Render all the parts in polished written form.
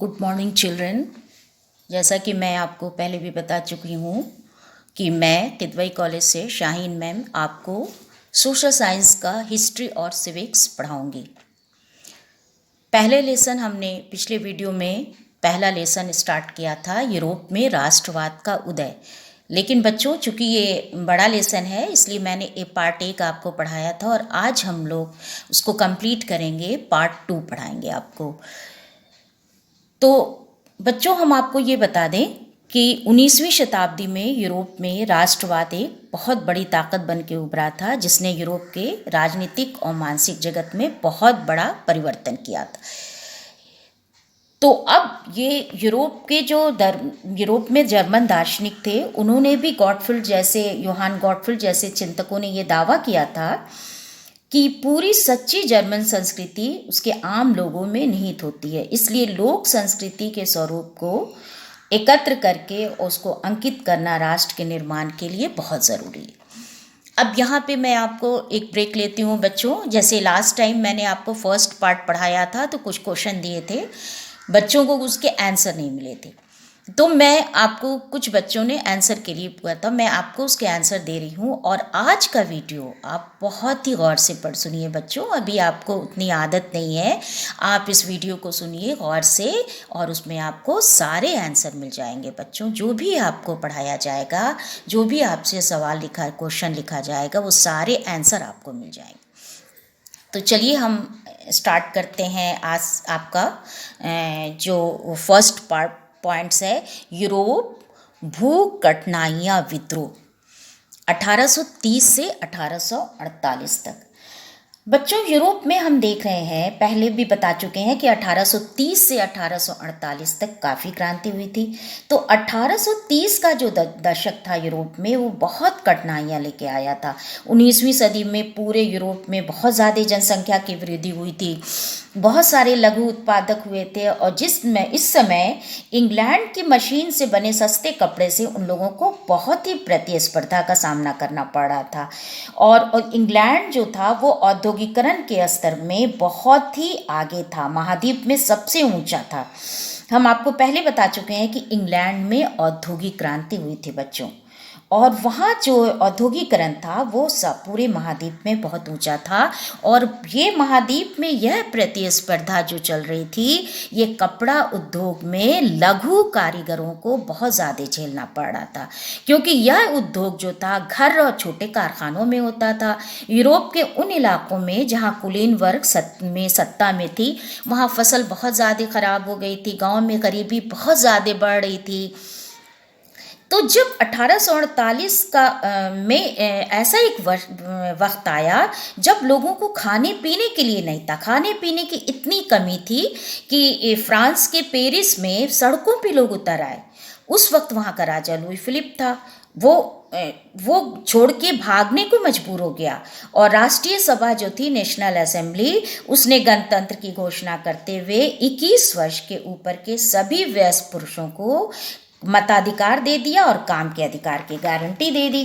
Good morning children. जैसा कि मैं आपको पहले भी बता चुकी हूँ कि मैं किदवई कॉलेज से शाहीन मैम आपको सोशल साइंस का हिस्ट्री और सिविक्स पढ़ाऊँगी। पहले लेसन हमने पिछले वीडियो में पहला लेसन स्टार्ट किया था यूरोप में राष्ट्रवाद का उदय। लेकिन बच्चों, चूँकि ये बड़ा लेसन है इसलिए मैंने पार्ट 1 आपको पढ़ाया था और आज हम लोग उसको कंप्लीट करेंगे, पार्ट 2 पढ़ाएंगे आपको। तो बच्चों, हम आपको ये बता दें कि 19वीं शताब्दी में यूरोप में राष्ट्रवाद एक बहुत बड़ी ताकत बन के उभरा था, जिसने यूरोप के राजनीतिक और मानसिक जगत में बहुत बड़ा परिवर्तन किया था। तो अब ये यूरोप के यूरोप में जर्मन दार्शनिक थे, उन्होंने भी योहान गॉटफ्रीड जैसे चिंतकों ने ये दावा किया था कि पूरी सच्ची जर्मन संस्कृति उसके आम लोगों में निहित होती है। इसलिए लोक संस्कृति के स्वरूप को एकत्र करके उसको अंकित करना राष्ट्र के निर्माण के लिए बहुत ज़रूरी है। अब यहाँ पे मैं आपको एक ब्रेक लेती हूँ बच्चों। जैसे लास्ट टाइम मैंने आपको फर्स्ट पार्ट पढ़ाया था तो कुछ क्वेश्चन दिए थे, बच्चों को उसके आंसर नहीं मिले थे, तो मैं आपको, कुछ बच्चों ने आंसर के लिए पूछा था, मैं आपको उसके आंसर दे रही हूँ। और आज का वीडियो आप बहुत ही गौर से सुनिए बच्चों। अभी आपको उतनी आदत नहीं है, आप इस वीडियो को सुनिए गौर से और उसमें आपको सारे आंसर मिल जाएंगे बच्चों। जो भी आपको पढ़ाया जाएगा, जो भी आपसे क्वेश्चन लिखा जाएगा, वो सारे आंसर आपको मिल जाएंगे। तो चलिए हम स्टार्ट करते हैं आज आपका जो फर्स्ट पॉइंट्स है, यूरोप भूख कठिनाइयाँ विद्रोह 1830 से 1848 तक। बच्चों, यूरोप में हम देख रहे हैं, पहले भी बता चुके हैं कि 1830 से 1848 तक काफ़ी क्रांति हुई थी। तो 1830 का जो दशक था यूरोप में, वो बहुत कठिनाइयाँ लेके आया था। 19वीं सदी में पूरे यूरोप में बहुत ज़्यादा जनसंख्या की वृद्धि हुई थी, बहुत सारे लघु उत्पादक हुए थे और इस समय इंग्लैंड की मशीन से बने सस्ते कपड़े से उन लोगों को बहुत ही प्रतिस्पर्धा का सामना करना पड़ रहा था। और इंग्लैंड जो था वो औद्योगिकरण के स्तर में बहुत ही आगे था, महाद्वीप में सबसे ऊंचा था। हम आपको पहले बता चुके हैं कि इंग्लैंड में औद्योगिक क्रांति हुई थी बच्चों, और वहाँ जो औद्योगिकरण था वो सब पूरे महाद्वीप में बहुत ऊंचा था। और ये महाद्वीप में यह प्रतिस्पर्धा जो चल रही थी, ये कपड़ा उद्योग में लघु कारीगरों को बहुत ज़्यादा झेलना पड़ रहा था, क्योंकि यह उद्योग जो था घर और छोटे कारखानों में होता था। यूरोप के उन इलाकों में जहाँ कुलीन वर्ग सत्ता में थी, वहाँ फसल बहुत ज़्यादा ख़राब हो गई थी, गाँव में गरीबी बहुत ज़्यादा बढ़ रही थी। तो जब 1848 में ऐसा एक वक्त आया जब लोगों को खाने पीने के लिए नहीं था, खाने पीने की इतनी कमी थी कि फ्रांस के पेरिस में सड़कों पे लोग उतर आए। उस वक्त वहाँ का राजा लुई फिलिप था, वो छोड़ के भागने को मजबूर हो गया। और राष्ट्रीय सभा जो थी, नेशनल असेंबली, उसने गणतंत्र की घोषणा करते हुए 21 वर्ष के ऊपर के सभी वयस्क पुरुषों को मताधिकार दे दिया और काम के अधिकार की गारंटी दे दी।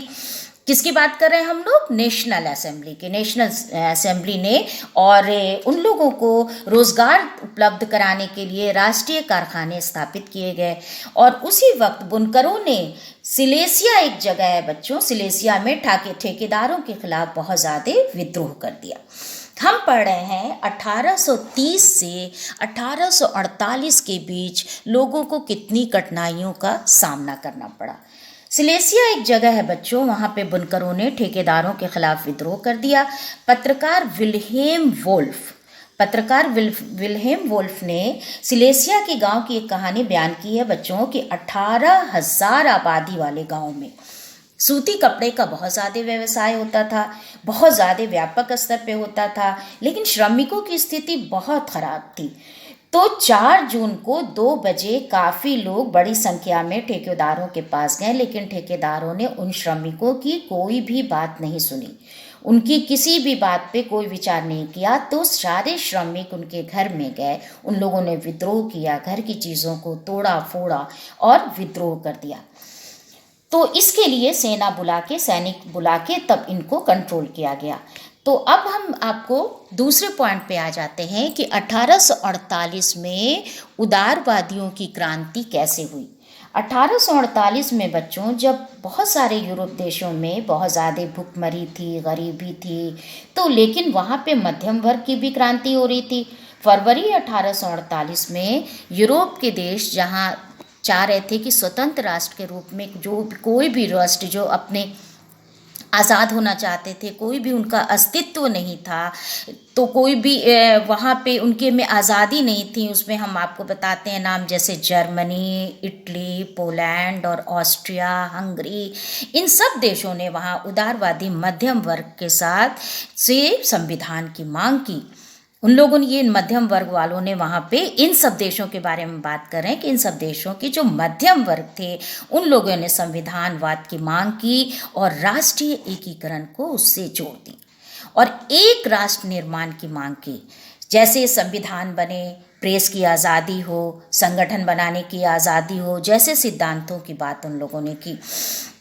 किसकी बात कर रहे हैं हम लोग? नेशनल असेंबली की। नेशनल असेंबली ने और उन लोगों को रोजगार उपलब्ध कराने के लिए राष्ट्रीय कारखाने स्थापित किए गए। और उसी वक्त बुनकरों ने सिलेसिया, एक जगह है बच्चों, सिलेसिया में ठेकेदारों के खिलाफ बहुत ज़्यादा विद्रोह कर दिया। हम पढ़ रहे हैं 1830 से 1848 के बीच लोगों को कितनी कठिनाइयों का सामना करना पड़ा। सिलेसिया एक जगह है बच्चों, वहाँ पे बुनकरों ने ठेकेदारों के खिलाफ विद्रोह कर दिया। पत्रकार विल्हेम वोल्फ ने सिलेसिया के गांव की एक कहानी बयान की है बच्चों कि 18,000 आबादी वाले गांव में सूती कपड़े का बहुत ज़्यादा व्यवसाय होता था, बहुत ज़्यादा व्यापक स्तर पे होता था, लेकिन श्रमिकों की स्थिति बहुत ख़राब थी। तो 4 जून को 2 बजे काफ़ी लोग बड़ी संख्या में ठेकेदारों के पास गए, लेकिन ठेकेदारों ने उन श्रमिकों की कोई भी बात नहीं सुनी, उनकी किसी भी बात पे कोई विचार नहीं किया। तो सारे श्रमिक उनके घर में गए, उन लोगों ने विद्रोह किया, घर की चीज़ों को तोड़ा फोड़ा और विद्रोह कर दिया। तो इसके लिए सैनिक बुला के तब इनको कंट्रोल किया गया। तो अब हम आपको दूसरे पॉइंट पे आ जाते हैं कि 1848 में उदारवादियों की क्रांति कैसे हुई। 1848 में बच्चों, जब बहुत सारे यूरोप देशों में बहुत ज़्यादा भुखमरी थी, गरीबी थी, तो लेकिन वहाँ पे मध्यम वर्ग की भी क्रांति हो रही थी। फरवरी 1848 में यूरोप के देश जहाँ चाह रहे थे कि स्वतंत्र राष्ट्र के रूप में जो कोई भी राष्ट्र जो अपने आज़ाद होना चाहते थे, कोई भी उनका अस्तित्व नहीं था, तो कोई भी वहाँ पे उनके में आज़ादी नहीं थी। उसमें हम आपको बताते हैं नाम, जैसे जर्मनी, इटली, पोलैंड और ऑस्ट्रिया, हंगरी, इन सब देशों ने वहाँ उदारवादी मध्यम वर्ग के साथ से संविधान की मांग की। उन लोगों ने, ये मध्यम वर्ग वालों ने वहाँ पे इन सब देशों के बारे में बात कर रहे हैं कि इन सब देशों की जो मध्यम वर्ग थे उन लोगों ने संविधानवाद की मांग की और राष्ट्रीय एकीकरण को उससे जोड़ दी और एक राष्ट्र निर्माण की मांग की। जैसे संविधान बने, प्रेस की आज़ादी हो, संगठन बनाने की आज़ादी हो, जैसे सिद्धांतों की बात उन लोगों ने की।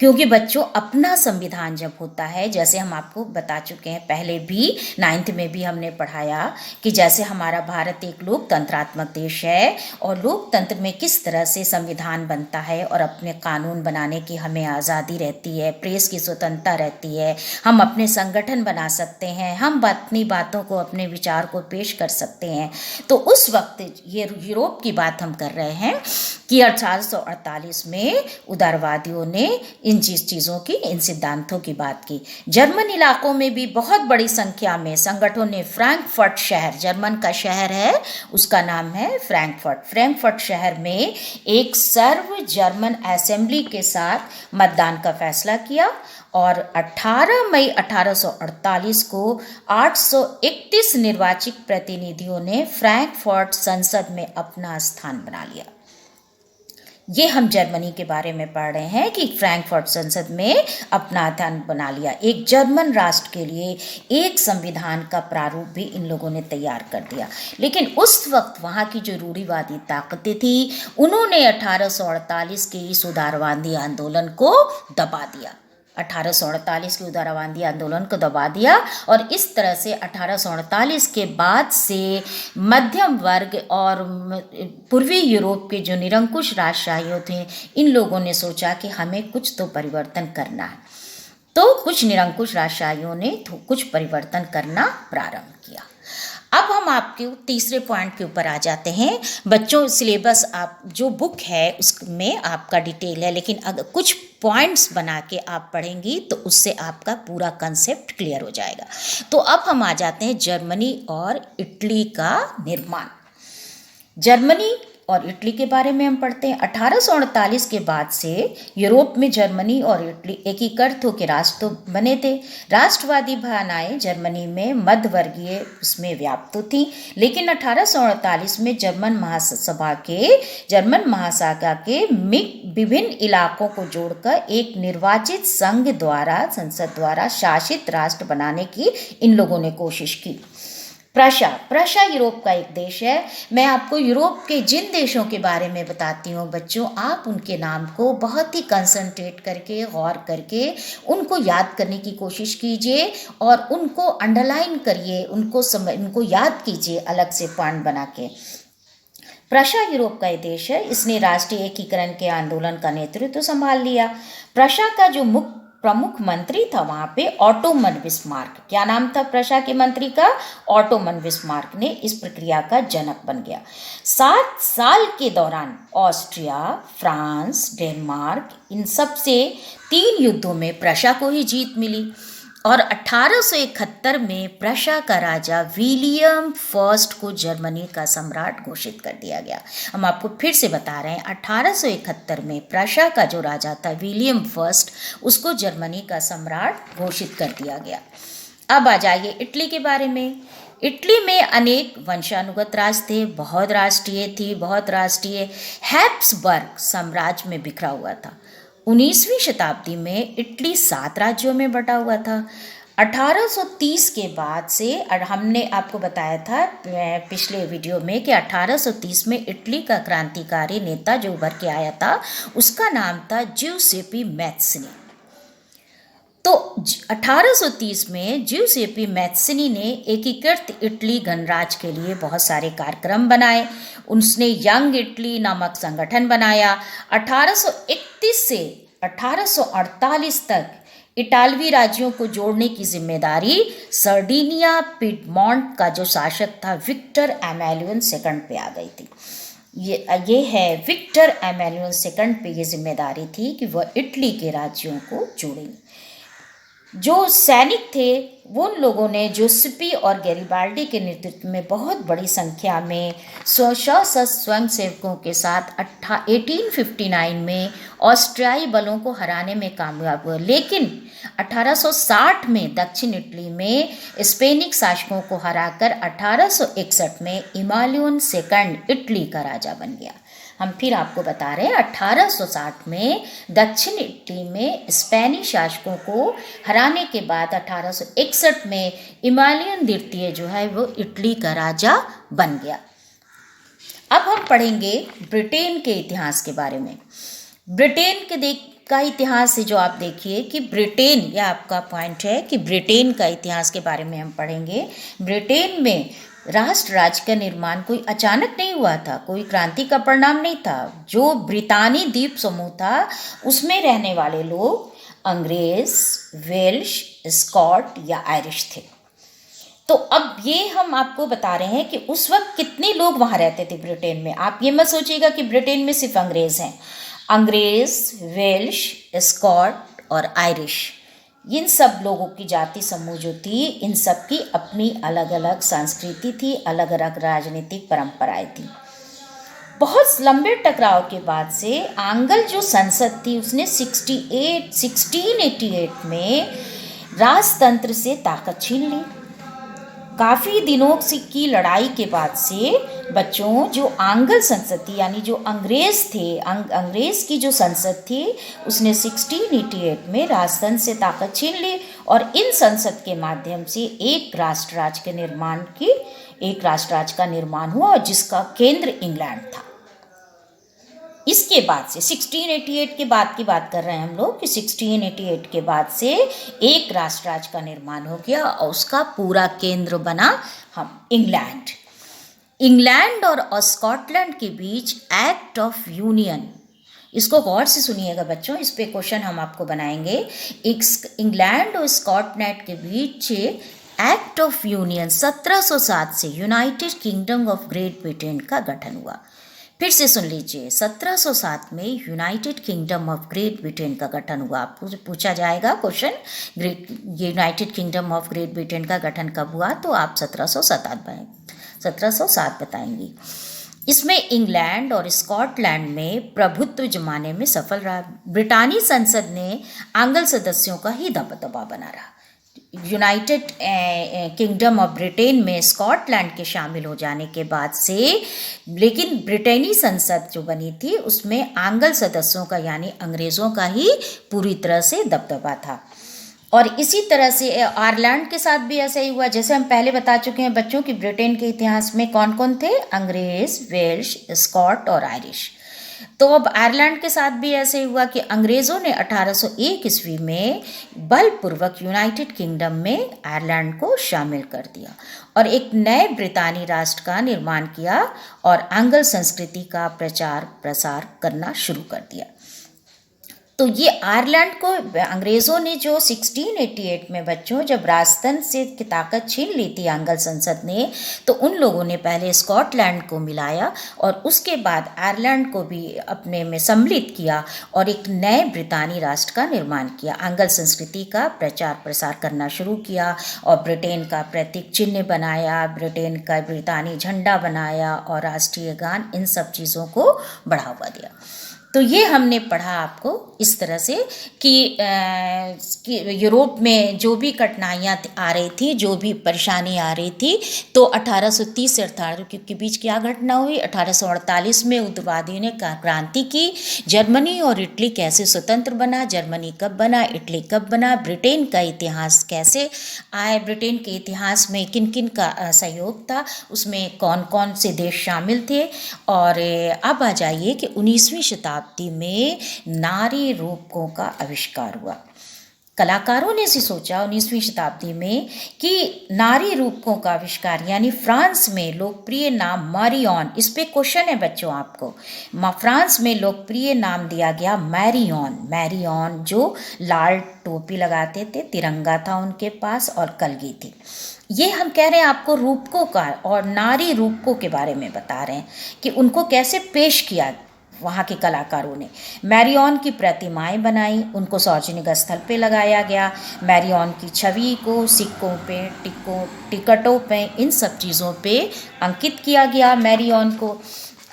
क्योंकि बच्चों, अपना संविधान जब होता है, जैसे हम आपको बता चुके हैं पहले भी, 9th में भी हमने पढ़ाया कि जैसे हमारा भारत एक लोकतंत्रात्मक देश है और लोकतंत्र में किस तरह से संविधान बनता है और अपने कानून बनाने की हमें आज़ादी रहती है, प्रेस की स्वतंत्रता रहती है, हम अपने संगठन बना सकते हैं, हम अपनी बातों को, अपने विचार को पेश कर सकते हैं। तो उस वक्त ये यूरोप की बात हम कर रहे हैं कि 1848 में उदारवादियों ने इन चीज़ों की, इन सिद्धांतों की बात की। जर्मन इलाकों में भी बहुत बड़ी संख्या में संगठनों ने फ्रैंकफर्ट शहर, जर्मन का शहर है, उसका नाम है फ्रैंकफर्ट। फ्रैंकफर्ट शहर में एक सर्व जर्मन असेंबली के साथ मतदान का फैसला किया और 18 मई 1848 को 831 निर्वाचित प्रतिनिधियों ने फ्रैंकफर्ट संसद में अपना स्थान बना लिया। ये हम जर्मनी के बारे में पढ़ रहे हैं कि फ्रैंकफर्ट संसद में अपना स्थान बना लिया। एक जर्मन राष्ट्र के लिए एक संविधान का प्रारूप भी इन लोगों ने तैयार कर दिया। लेकिन उस वक्त वहाँ की जो रूढ़िवादी ताकतें थी, उन्होंने 1848 के इस उदारवादी आंदोलन को दबा दिया। 1848 के उदारवादी आंदोलन को दबा दिया और इस तरह से 1848 के बाद से मध्यम वर्ग और पूर्वी यूरोप के जो निरंकुश राजशाही थे, इन लोगों ने सोचा कि हमें कुछ तो परिवर्तन करना है। तो कुछ निरंकुश राजशाहियों ने कुछ परिवर्तन करना प्रारंभ किया। अब हम आपके तीसरे पॉइंट के ऊपर आ जाते हैं। बच्चों, सिलेबस आप जो बुक है उसमें आपका डिटेल है, लेकिन अगर कुछ पॉइंट्स बना के आप पढ़ेंगी तो उससे आपका पूरा कंसेप्ट क्लियर हो जाएगा। तो अब हम आ जाते हैं जर्मनी और इटली का निर्माण। जर्मनी और इटली के बारे में हम पढ़ते हैं। 1848 के बाद से यूरोप में जर्मनी और इटली एकीकृत होकर राष्ट्र तो बने थे। राष्ट्रवादी भावनाएं जर्मनी में मध्यवर्गीय उसमें व्याप्त थी, लेकिन 1848 में जर्मन महासागा के विभिन्न इलाकों को जोड़कर एक निर्वाचित संघ द्वारा, संसद द्वारा शासित राष्ट्र बनाने की इन लोगों ने कोशिश की। प्रशा यूरोप का एक देश है। मैं आपको यूरोप के जिन देशों के बारे में बताती हूँ बच्चों, आप उनके नाम को बहुत ही कंसंट्रेट करके, गौर करके उनको याद करने की कोशिश कीजिए और उनको अंडरलाइन करिए, उनको याद कीजिए अलग से पॉइंट बना के। प्रशा यूरोप का एक देश है। इसने राष्ट्रीय एकीकरण के आंदोलन का नेतृत्व संभाल लिया। प्रशा का जो प्रमुख मंत्री था वहाँ पे ऑटोमन बिस्मार्क। क्या नाम था प्रशा के मंत्री का? ऑटोमन बिस्मार्क ने इस प्रक्रिया का जनक बन गया। 7 साल के दौरान ऑस्ट्रिया, फ्रांस, डेनमार्क, इन सब से 3 युद्धों में प्रशा को ही जीत मिली और 1871 में प्रशा का राजा विलियम फर्स्ट को जर्मनी का सम्राट घोषित कर दिया गया। हम आपको फिर से बता रहे हैं, 1871 में प्रशा का जो राजा था विलियम फर्स्ट, उसको जर्मनी का सम्राट घोषित कर दिया गया। अब आ जाइए इटली के बारे में। इटली में अनेक वंशानुगत राज थे, बहुत राष्ट्रीय हैब्सबर्ग साम्राज्य में बिखरा हुआ था। 19वीं शताब्दी में इटली 7 राज्यों में बटा हुआ था। 1830 के बाद से, और हमने आपको बताया था पिछले वीडियो में कि 1830 में इटली का क्रांतिकारी नेता जो उभर के आया था उसका नाम था ज्यूसेपी मैत्सनी। तो 1830 में ज्यूसेपी मैत्सिनी ने एकीकृत इटली गणराज्य के लिए बहुत सारे कार्यक्रम बनाए। उसने यंग इटली नामक संगठन बनाया। 1831 से 1848 तक इटालवी राज्यों को जोड़ने की जिम्मेदारी सर्डिनिया पिडमॉन्ट का जो शासक था विक्टर एमेलियन सेकंड पे आ गई थी। ये है विक्टर एमेलियन सेकंड पे ये जिम्मेदारी थी कि वह इटली के राज्यों को जोड़ेंगे। जो सैनिक थे वो लोगों ने जोसेपी और गैरिबाल्डी के नेतृत्व में बहुत बड़ी संख्या में सशस्त्र स्वयंसेवकों के साथ 1859 में ऑस्ट्रियाई बलों को हराने में कामयाब हुए। लेकिन 1860 में दक्षिण इटली में स्पेनिक शासकों को हराकर 1861 में इमालियन सेकंड इटली का राजा बन गया। हम फिर आपको बता रहे हैं 1860 में दक्षिण इटली में स्पेनिश शासकों को हराने के बाद 1861 में इमालियन द्वितीय जो है वो इटली का राजा बन गया। अब हम पढ़ेंगे ब्रिटेन के इतिहास के बारे में। ब्रिटेन के का इतिहास है जो आप देखिए कि ब्रिटेन, यह आपका पॉइंट है कि ब्रिटेन का इतिहास के बारे में हम पढ़ेंगे। ब्रिटेन में राष्ट्र राज्य का निर्माण कोई अचानक नहीं हुआ था, कोई क्रांति का परिणाम नहीं था। जो ब्रितानी द्वीप समूह था उसमें रहने वाले लोग अंग्रेज, वेल्श, स्कॉट या आयरिश थे। तो अब ये हम आपको बता रहे हैं कि उस वक्त कितने लोग वहाँ रहते थे ब्रिटेन में। आप ये मत सोचिएगा कि ब्रिटेन में सिर्फ अंग्रेज हैं। अंग्रेज, वेल्श, स्कॉट और आयरिश, इन सब लोगों की जाति समूह जो थी, इन सब की अपनी अलग अलग संस्कृति थी, अलग अलग राजनीतिक परंपराएं थी। बहुत लंबे टकराव के बाद से आंग्ल जो संसद थी उसने 1688 में राजतंत्र से ताकत छीन ली। काफ़ी दिनों की लड़ाई के बाद से बच्चों जो आंग्ल संसद थी यानी जो अंग्रेज थे, अंग्रेज की जो संसद थी उसने 1688 में राजतंत्र से ताकत छीन ली और इन संसद के माध्यम से एक राष्ट्र राज्य का निर्माण हुआ और जिसका केंद्र इंग्लैंड था। इसके बाद से 1688 के बाद की बात कर रहे हैं हम लोग कि 1688 के बाद से एक राष्ट्र राज्य का निर्माण हो गया और उसका पूरा केंद्र बना हम इंग्लैंड और स्कॉटलैंड के बीच एक्ट ऑफ यूनियन। इसको गौर से सुनिएगा बच्चों, इस पे क्वेश्चन हम आपको बनाएंगे। इंग्लैंड और स्कॉटलैंड के बीच एक्ट ऑफ यूनियन 1707 से United kingdom of great Britain का गठन हुआ। फिर से सुन लीजिए, 1707 में United kingdom of great Britain का गठन हुआ। आपको पूछा जाएगा question, United kingdom of great Britain का गठन कब हुआ, तो आप 1707 बताएंगी। इसमें इंग्लैंड और स्कॉटलैंड में प्रभुत्व जमाने में सफल रहा। ब्रिटानी संसद ने आंग्ल सदस्यों का ही दबदबा बना रहा। यूनाइटेड किंगडम ऑफ ब्रिटेन में स्कॉटलैंड के शामिल हो जाने के बाद से लेकिन ब्रिटेनी संसद जो बनी थी उसमें आंग्ल सदस्यों का यानी अंग्रेज़ों का ही पूरी तरह से दबदबा था। और इसी तरह से आयरलैंड के साथ भी ऐसा ही हुआ। जैसे हम पहले बता चुके हैं बच्चों कि ब्रिटेन के इतिहास में कौन कौन थे, अंग्रेज़, वेल्श, स्कॉट और आयरिश। तो अब आयरलैंड के साथ भी ऐसे हुआ कि अंग्रेज़ों ने 1801 ईस्वी में बलपूर्वक यूनाइटेड किंगडम में आयरलैंड को शामिल कर दिया और एक नए ब्रितानी राष्ट्र का निर्माण किया और आंग्ल संस्कृति का प्रचार प्रसार करना शुरू कर दिया। तो ये आयरलैंड को अंग्रेज़ों ने जो 1688 में बच्चों जब राजतंत्र से की ताकत छीन ली थी आंग्ल संसद ने, तो उन लोगों ने पहले स्कॉटलैंड को मिलाया और उसके बाद आयरलैंड को भी अपने में सम्मिलित किया और एक नए ब्रितानी राष्ट्र का निर्माण किया। आंग्ल संस्कृति का प्रचार प्रसार करना शुरू किया और ब्रिटेन का प्रतीक चिन्ह बनाया, ब्रिटेन का ब्रितानी झंडा बनाया और राष्ट्रीय गान, इन सब चीज़ों को बढ़ावा दिया। तो ये हमने पढ़ा आपको इस तरह से कि यूरोप में जो भी कठिनाइयाँ आ रही थी, जो भी परेशानी आ रही थी, तो 1830 से 18 के बीच क्या घटना हुई। 1848 में उग्रवादियों ने क्रांति की। जर्मनी और इटली कैसे स्वतंत्र बना, जर्मनी कब बना, इटली कब बना, ब्रिटेन का इतिहास कैसे आए, ब्रिटेन के इतिहास में किन किन का सहयोग था, उसमें कौन कौन से देश शामिल थे। और अब आ जाइए कि 19वीं शताब्दी में नारी रूपकों का आविष्कार हुआ। कलाकारों ने इसे सोचा 19वीं शताब्दी में कि नारी रूपकों का आविष्कार, यानी फ्रांस में लोकप्रिय नाम मैरियन, इस पे क्वेश्चन है बच्चों आपको। फ्रांस में लोकप्रिय नाम दिया गया मैरियन। मैरियन जो लाल टोपी लगाते थे, तिरंगा था उनके पास और कलगी थी। ये हम कह रहे हैं आपको रूपकों का और नारी रूपकों के बारे में बता रहे हैं कि उनको कैसे पेश किया वहाँ के कलाकारों ने। मैरियन की प्रतिमाएं बनाई, उनको सार्वजनिक स्थल पे लगाया गया। मैरियन की छवि को सिक्कों पे, टिकटों पे, इन सब चीज़ों पे अंकित किया गया मैरियन को।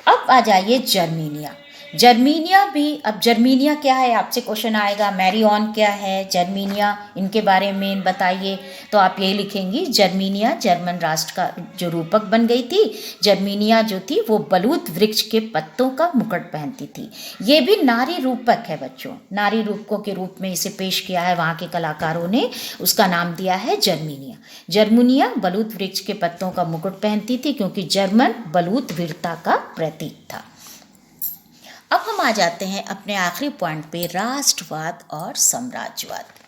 अब आ जाइए जर्मीनिया। जर्मीनिया भी, अब जर्मीनिया क्या है आपसे क्वेश्चन आएगा, मैरियन क्या है, जर्मीनिया इनके बारे में बताइए। तो आप यही लिखेंगी जर्मीनिया जर्मन राष्ट्र का जो रूपक बन गई थी। जर्मीनिया जो थी वो बलूत वृक्ष के पत्तों का मुकुट पहनती थी। ये भी नारी रूपक है बच्चों, नारी रूपकों के रूप में इसे पेश किया है वहाँ के कलाकारों ने। उसका नाम दिया है जर्मीनिया। जर्मनिया बलूत वृक्ष के पत्तों का मुकुट पहनती थी क्योंकि जर्मन बलूत वीरता का प्रतीक था। अब हम आ जाते हैं अपने आखिरी पॉइंट पे, राष्ट्रवाद और साम्राज्यवाद।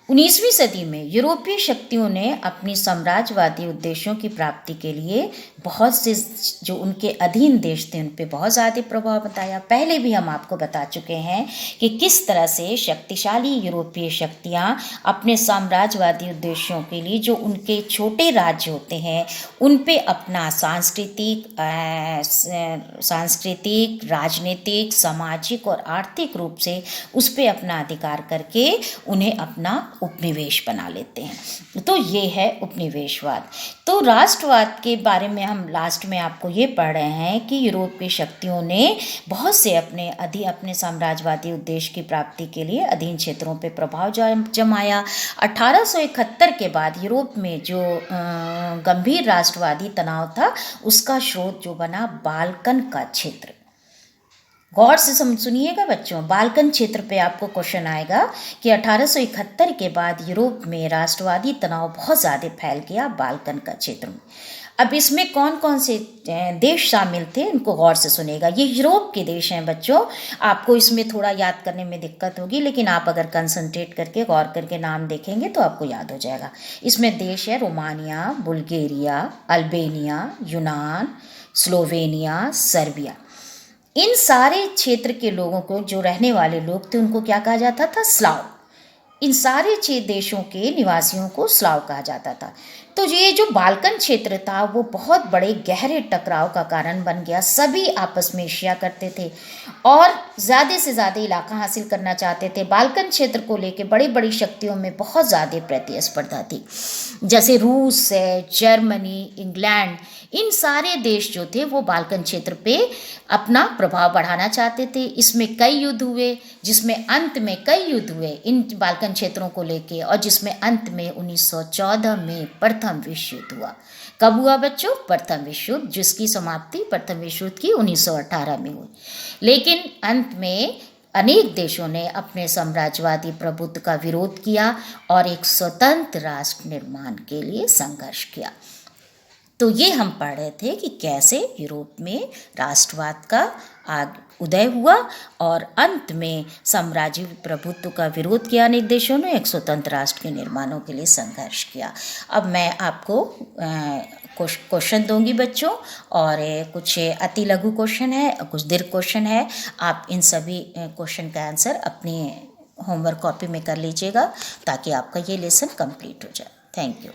19वीं सदी में यूरोपीय शक्तियों ने अपनी साम्राज्यवादी उद्देश्यों की प्राप्ति के लिए बहुत से जो उनके अधीन देश थे उन पे बहुत ज़्यादा प्रभाव बताया। पहले भी हम आपको बता चुके हैं कि किस तरह से शक्तिशाली यूरोपीय शक्तियाँ अपने साम्राज्यवादी उद्देश्यों के लिए जो उनके छोटे राज्य होते हैं उन पे अपना सांस्कृतिक, राजनीतिक, सामाजिक और आर्थिक रूप से उस पे अपना अधिकार करके उन्हें अपना उपनिवेश बना लेते हैं। तो ये है उपनिवेशवाद। तो राष्ट्रवाद के बारे में हम लास्ट में आपको ये पढ़ रहे हैं कि यूरोपीय शक्तियों ने बहुत से अपने साम्राज्यवादी उद्देश्य की प्राप्ति के लिए अधीन क्षेत्रों पर प्रभाव जमाया। 1871 के बाद यूरोप में जो गंभीर राष्ट्रवादी तनाव था उसका स्रोत जो बना बाल्कन का क्षेत्र। गौर से सुनिएगा बच्चों, बाल्कन क्षेत्र पे आपको क्वेश्चन आएगा कि 1871 के बाद यूरोप में राष्ट्रवादी तनाव बहुत ज़्यादा फैल गया बाल्कन का क्षेत्र में। अब इसमें कौन कौन से देश शामिल थे उनको गौर से सुनेगा। ये यूरोप के देश हैं बच्चों, आपको इसमें थोड़ा याद करने में दिक्कत होगी लेकिन आप अगर कंसंट्रेट करके गौर करके नाम देखेंगे तो आपको याद हो जाएगा। इसमें देश है रोमानिया, बुल्गारिया, अल्बानिया, यूनान, स्लोवेनिया, सर्बिया। इन सारे क्षेत्र के लोगों को, जो रहने वाले लोग थे, उनको क्या कहा जाता था? स्लाव। इन सारे 6 देशों के निवासियों को स्लाव कहा जाता था। तो ये जो बाल्कन क्षेत्र था वो बहुत बड़े गहरे टकराव का कारण बन गया। सभी आपस में ईर्ष्या करते थे और ज़्यादा से ज़्यादा इलाका हासिल करना चाहते थे। बाल्कन क्षेत्र को लेके बड़ी बड़ी शक्तियों में बहुत ज़्यादा प्रतिस्पर्धा थी, जैसे रूस है, जर्मनी, इंग्लैंड। इन सारे देश जो थे वो बाल्कन क्षेत्र पे अपना प्रभाव बढ़ाना चाहते थे। इसमें कई युद्ध हुए, जिसमें अंत में कई युद्ध हुए इन बाल्कन क्षेत्रों को लेके, और जिसमें अंत में 1914 में प्रथम विश्व युद्ध हुआ। कब हुआ बच्चों? प्रथम विश्व युद्ध, जिसकी समाप्ति प्रथम विश्व युद्ध की 1918 में हुई। लेकिन अंत में अनेक देशों ने अपने साम्राज्यवादी प्रभुत्व का विरोध किया और एक स्वतंत्र राष्ट्र निर्माण के लिए संघर्ष किया। तो ये हम पढ़ रहे थे कि कैसे यूरोप में राष्ट्रवाद का उदय हुआ और अंत में साम्राज्य प्रभुत्व का विरोध किया। अनेक देशों ने एक स्वतंत्र राष्ट्र के निर्माणों के लिए संघर्ष किया। अब मैं आपको क्वेश्चन दूंगी बच्चों, और कुछ अति लघु क्वेश्चन है, कुछ दीर्घ क्वेश्चन है। आप इन सभी क्वेश्चन का आंसर अपनी होमवर्क कॉपी में कर लीजिएगा ताकि आपका ये लेसन कंप्लीट हो जाए। Thank you.